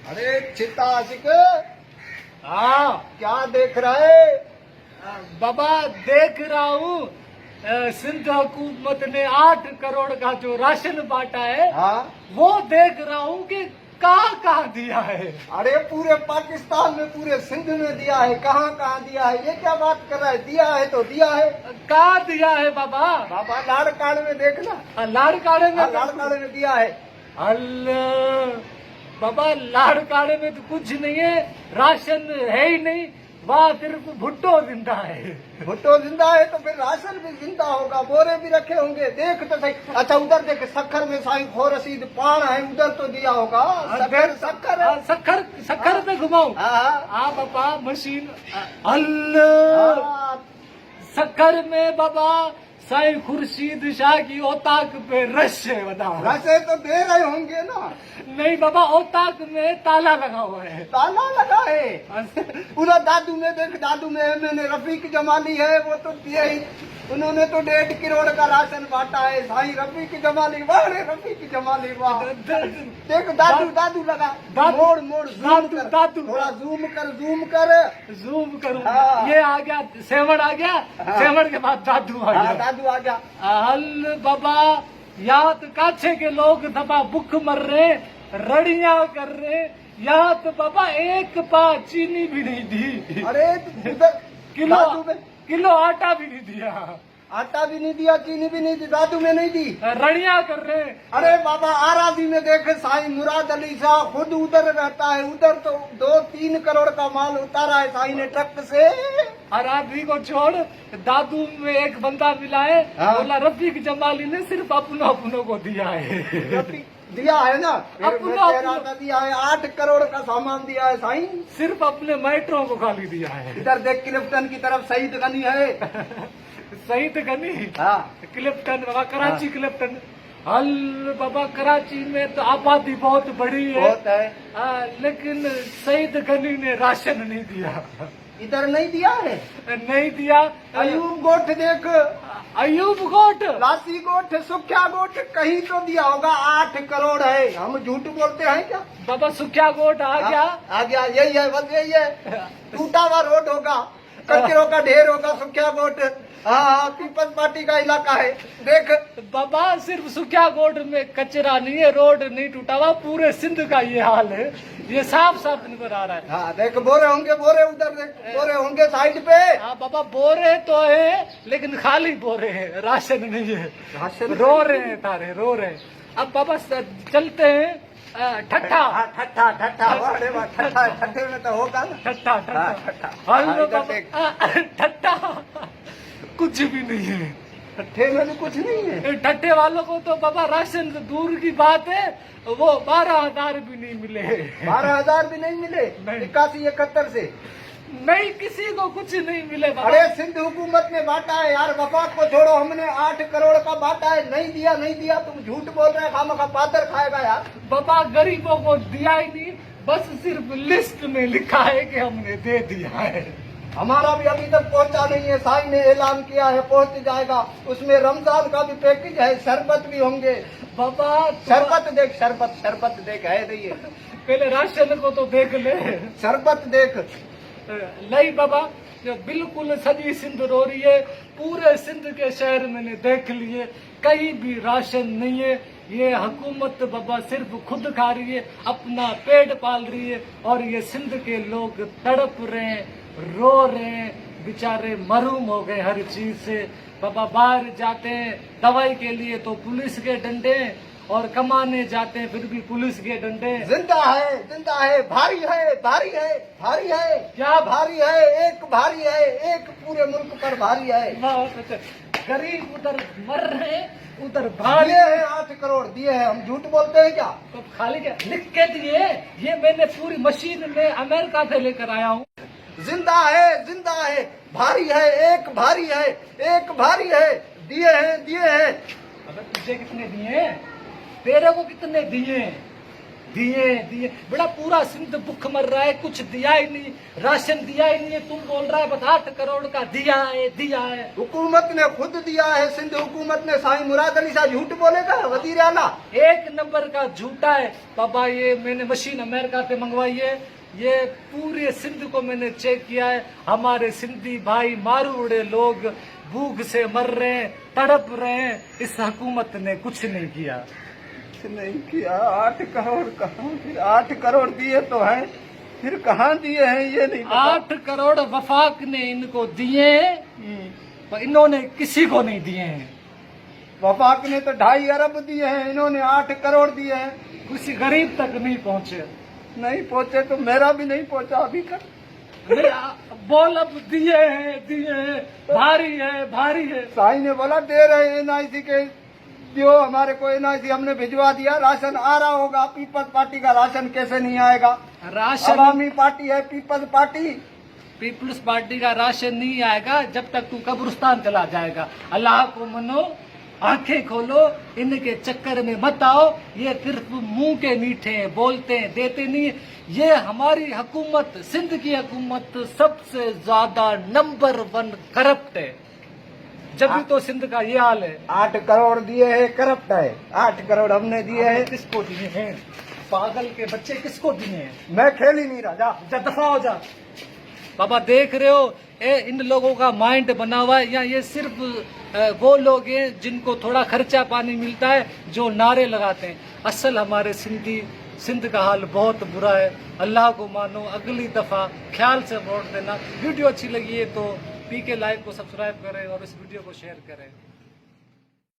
अरे चित्ता आशिक, हाँ क्या देख रहा है? बाबा देख रहा हूँ सिंध हुकूमत ने 8 करोड़ का जो राशन बांटा है, हाँ वो देख रहा हूँ कि कहाँ कहाँ दिया है। अरे पूरे पाकिस्तान में, पूरे सिंध में दिया है। कहाँ कहाँ दिया है? ये क्या बात कर रहा है? दिया है तो दिया है। कहाँ दिया है बाबा? बाबा लाड़काड़ में देखना, लाड़काड़े में। लाड़काड़ में दिया है। अल्लाह बाबा, लाड़काड़े में तो कुछ नहीं है, राशन है ही नहीं, वहाँ सिर्फ भुट्टो जिंदा है। भुट्टो जिंदा है तो फिर राशन भी जिंदा होगा, बोरे भी रखे होंगे। देख तो सही। अच्छा उधर देख, सखर में साईं खो रसीद पान है, उधर तो दिया होगा। सखर सखर है। सखर पे घुमाऊं? हाँ बाबा मशीन। अल्लाह, हाँ। सखर में बाबा साईं खुर्शीद शाह की औताक पे रश है, बताओ। वैसे तो दे रहे होंगे ना। नहीं बाबा, औताक में ताला लगा हुआ है। ताला लगा है। उधर दादू में देख, दादू में मैंने रफीक जमाली है, वो तो दिए ही। उन्होंने तो 1.5 करोड़ का राशन बांटा है। साईं रफीक जमाली, वाह रे रफीक जमाली वाह। देख दादू, दादू लगा। मोड़ मोड़ जूम कर, दादू थोड़ा जूम कर, जूम कर। जूम करूं? हाँ। ये आ गया, सेवड़ आ गया। हाँ। सेवड़ के बाद दादू आ हाँ गया। दादू आ गया। हल बाबा, यहाँ तो काछे के लोग दबा भूख मर रहे, रड़ियां कर रहे। यहाँ तो बाबा एक पा चीनी भी नहीं दी। अरे उधर दादू में किलो आटा भी नहीं दिया, आटा भी नहीं दिया, चीनी भी नहीं दी, दादू में नहीं दी। रड़ियां कर रहे। अरे बाबा आराजी में देखे, साईं मुराद अली शाह खुद उधर रहता है। उधर तो 2-3 करोड़ का माल उतारा है साईं ने ट्रक से। आराधी को छोड़, दादू में एक बंदा मिला है। हाँ। बोला रफीक जमाली ने सिर्फ अपनों को दिया है। दिया है ना, फिर अपना- मैं कह रहा था दिया है। 8 करोड़ का सामान दिया है साईं। सिर्फ अपने मैटरों को खाली दिया है। इधर देख क्लिफ्टन की तरफ शहीद गनी है। सही तो गनी। हाँ क्लिफ्टन बाबा, कराची क्लिफ्टन। हल बाबा, कराची में तो आबादी बहुत बड़ी है। बहुत है। लेकिन सईद गनी ने राशन नहीं दिया। इधर नहीं दिया है। नहीं दिया। अयूब गोठ देख, अयूब गोट, लासी गोठ, सुख्या गोठ, कहीं तो दिया होगा। 8 करोड़ है। हम झूठ बोलते हैं क्या? बाबा सुख्या गोट आ गया। आ गया, यही है, बस यही है। टूटा हुआ रोड होगा, कचरों का ढेर होगा। सुख्या गोट, हाँ पीपल पार्टी का इलाका है। देख बाबा, सिर्फ सुख्या गोट में कचरा नहीं है, रोड नहीं टूटा हुआ, पूरे सिंध का ये हाल है। ये साफ साफ नजर आ रहा है। हाँ देख, बोरे होंगे, बोरे उधर देख, बोरे होंगे साइड पे। हाँ बाबा, बोरे तो है लेकिन खाली बोरे हैं, राशन नहीं है। राशन रो रहे हैं तारे, रो रहे हैं। अब बाबा चलते हैं ठट्ठा। हाँ, ठट्ठा ठट्ठा, अरे वाह, ठट्ठा, ठट्ठे में तो होगा ना। ठट्ठा हाँ, ठट्ठा ठट्ठा। हेलो हाँ, इधर देख। बाबा, ठट्ठा कुछ भी नहीं है। ठट्ठे में भी कुछ नहीं है। ठट्ठे वालों को तो बाबा राशन तो दूर की बात है, वो 12,000 भी नहीं मिले। 12,000 भी नहीं मिले। नहीं। 81-71 से नहीं, किसी को कुछ नहीं मिले बाबा। अरे सिंध हुकूमत ने बांटा है यार। वफाक को छोड़ो, हमने 8 करोड़ का बांटा है। नहीं दिया, नहीं दिया, तुम झूठ बोल रहे हैं। खामखा पादर खाएगा यार। बाबा गरीबों को दिया ही नहीं, बस सिर्फ लिस्ट में लिखा है कि हमने दे दिया है। हमारा भी अभी तक पहुंचा नहीं है। साईं ने ऐलान किया है पहुंच जाएगा। उसमें रमजान का भी पैकेज है, शरबत भी होंगे। बाबा शरबत देख, शरबत, शरबत देख, है नहीं है। पहले राशन को तो देख ले। शरबत देख। नहीं बाबा, जो बिल्कुल सजी सिंध रो रही है। पूरे सिंध के शहर मैंने देख लिए, कहीं भी राशन नहीं है। ये हुकूमत बाबा सिर्फ खुद खा रही है, अपना पेट पाल रही है, और ये सिंध के लोग तड़प रहे हैं, रो रहे हैं, बेचारे महरूम हो गए हर चीज से। बाबा बाहर जाते हैं दवाई के लिए तो पुलिस के डंडे, और कमाने जाते हैं फिर भी पुलिस के डंडे। जिंदा है, जिंदा है, भारी है, भारी है, भारी है। क्या भारी है? एक भारी है, एक पूरे मुल्क पर भारी है। गरीब उधर मर रहे हैं, उधर भारी दिए हैं 8 करोड़ दिए हैं। हम झूठ बोलते हैं क्या? तो खाली क्या लिख के दिए? ये मैंने पूरी मशीन में अमेरिका से लेकर आया हूँ। जिंदा है, जिंदा है, भारी है, एक भारी है, एक भारी है। दिए हैं, दिए हैं। अबे तुझे कितने दिए? तेरे को कितने दिए? दिए बड़ा पूरा सिंध भूख मर रहा है, कुछ दिया ही नहीं, राशन दिया ही नहीं है। तुम बोल रहा है बस 8 करोड़ का दिया है। हुकूमत ने खुद दिया है, सिंध हुकूमत ने। साईं मुराद अली साहब झूठ बोलेगा वजीर आला? एक नंबर का झूठा है बाबा। ये मैंने मशीन अमेरिका से मंगवाई है, ये पूरे सिंध को मैंने चेक किया है। हमारे सिंधी भाई मारूड़े लोग भूख से मर रहे हैं, तड़प रहे हैं। इस हुकूमत ने कुछ नहीं किया। नहीं किया। 8 करोड़ कहाँ? फिर 8 करोड़ दिए तो हैं, फिर कहाँ दिए हैं ये नहीं पता। 8 करोड़ वफाक ने इनको दिए हैं, पर इन्होंने किसी को नहीं दिए हैं। वफाक ने तो 2.5 अरब दिए हैं, इन्होंने 8 करोड़ दिए हैं। किसी गरीब तक नहीं पहुंचे। नहीं पहुंचे तो मेरा भी नहीं पहुंचा अभी तक। बोल अब दिए हैं, भारी है। साईं ने बोला दे रहे हैं NIC के, जो हमारे को NIC हमने भिजवा दिया। राशन आ रहा होगा, पीपल्स पार्टी का राशन कैसे नहीं आएगा? राशन अवामी पार्टी है पीपल्स पार्टी। पीपल्स पार्टी का राशन नहीं आएगा जब तक तू कब्रिस्तान चला जाएगा। अल्लाह को मनो, आंखें खोलो, इनके चक्कर में मत आओ। ये सिर्फ मुंह के मीठे हैं, बोलते हैं, देते नहीं। ये हमारी हुकूमत, सिंध की हुकूमत सबसे ज्यादा नंबर 1 करप्ट है। जब भी तो सिंध का ये हाल है। 8 करोड़ दिए हैं, करप्ट है। 8 करोड़ हमने दिए हैं। किसको दिए हैं? पागल के बच्चे किसको दिए हैं? मैं खेल ही नहीं रहा। जा दफा हो जा। बाबा देख रहे हो, इन लोगों का माइंड बना हुआ है। या ये सिर्फ वो लोग हैं जिनको थोड़ा खर्चा पानी मिलता है, जो नारे लगाते हैं। असल हमारे सिंध का हाल बहुत बुरा है। अल्लाह को मानो, अगली दफा ख्याल से वोट देना। वीडियो अच्छी लगी है तो PK लाइव को सब्सक्राइब करें और इस वीडियो को शेयर करें।